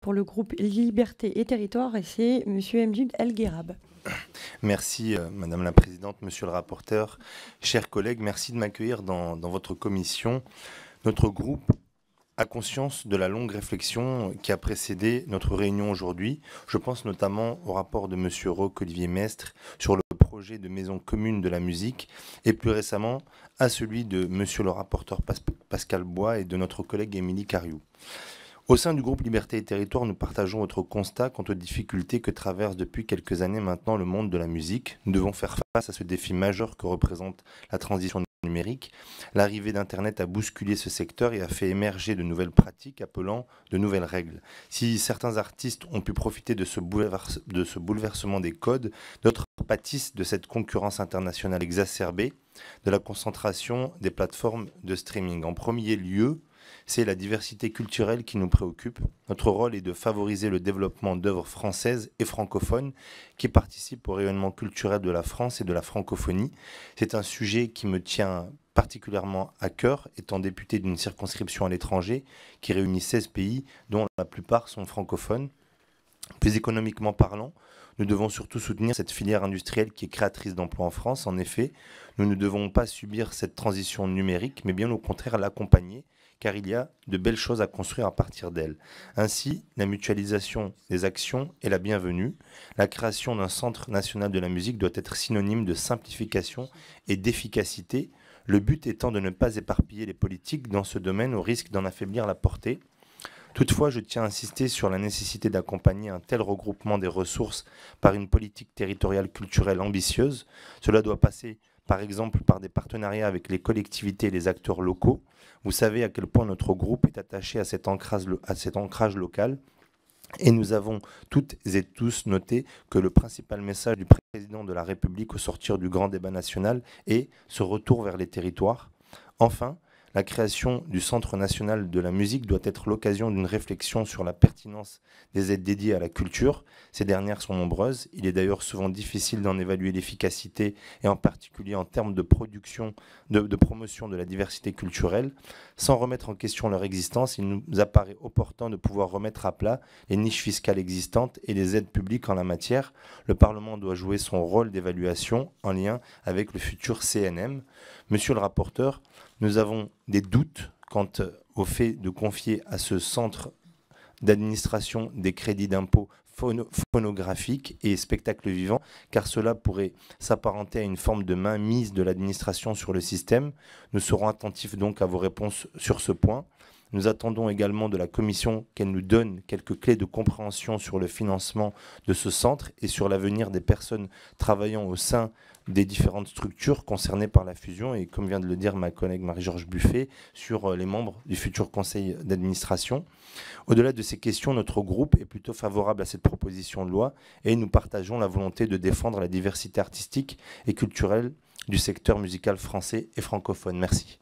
pour le groupe Liberté et Territoire, et c'est Monsieur Mjid El Guerrab. Merci Madame la Présidente, Monsieur le rapporteur, chers collègues, merci de m'accueillir dans votre commission. Notre groupe a conscience de la longue réflexion qui a précédé notre réunion aujourd'hui. Je pense notamment au rapport de Monsieur Roch-Olivier Mestre sur le projet de maison commune de la musique et plus récemment à celui de Monsieur le rapporteur Pascal Bois et de notre collègue Émilie Cariou. Au sein du groupe Liberté et Territoire, nous partageons votre constat quant aux difficultés que traverse depuis quelques années maintenant le monde de la musique. Nous devons faire face à ce défi majeur que représente la transition numérique. L'arrivée d'Internet a bousculé ce secteur et a fait émerger de nouvelles pratiques appelant de nouvelles règles. Si certains artistes ont pu profiter de ce bouleversement des codes, d'autres pâtissent de cette concurrence internationale exacerbée, de la concentration des plateformes de streaming. En premier lieu, c'est la diversité culturelle qui nous préoccupe. Notre rôle est de favoriser le développement d'œuvres françaises et francophones qui participent au rayonnement culturel de la France et de la francophonie. C'est un sujet qui me tient particulièrement à cœur, étant député d'une circonscription à l'étranger qui réunit 16 pays, dont la plupart sont francophones. Plus économiquement parlant, nous devons surtout soutenir cette filière industrielle qui est créatrice d'emplois en France. En effet, nous ne devons pas subir cette transition numérique, mais bien au contraire l'accompagner, car il y a de belles choses à construire à partir d'elle. Ainsi, la mutualisation des actions est la bienvenue. La création d'un centre national de la musique doit être synonyme de simplification et d'efficacité, le but étant de ne pas éparpiller les politiques dans ce domaine au risque d'en affaiblir la portée. Toutefois, je tiens à insister sur la nécessité d'accompagner un tel regroupement des ressources par une politique territoriale culturelle ambitieuse. Cela doit passer par exemple par des partenariats avec les collectivités et les acteurs locaux. Vous savez à quel point notre groupe est attaché à cet ancrage local. Et nous avons toutes et tous noté que le principal message du président de la République au sortir du grand débat national est ce retour vers les territoires. Enfin, la création du Centre national de la musique doit être l'occasion d'une réflexion sur la pertinence des aides dédiées à la culture. Ces dernières sont nombreuses. Il est d'ailleurs souvent difficile d'en évaluer l'efficacité, et en particulier en termes de production, de promotion de la diversité culturelle. Sans remettre en question leur existence, il nous apparaît opportun de pouvoir remettre à plat les niches fiscales existantes et les aides publiques en la matière. Le Parlement doit jouer son rôle d'évaluation en lien avec le futur CNM. Monsieur le rapporteur, nous avons des doutes quant au fait de confier à ce centre d'administration des crédits d'impôt phonographiques et spectacles vivants, car cela pourrait s'apparenter à une forme de mainmise de l'administration sur le système. Nous serons attentifs donc à vos réponses sur ce point. Nous attendons également de la Commission qu'elle nous donne quelques clés de compréhension sur le financement de ce centre et sur l'avenir des personnes travaillant au sein des différentes structures concernées par la fusion et, comme vient de le dire ma collègue Marie-Georges Buffet, sur les membres du futur conseil d'administration. Au-delà de ces questions, notre groupe est plutôt favorable à cette proposition de loi et nous partageons la volonté de défendre la diversité artistique et culturelle du secteur musical français et francophone. Merci.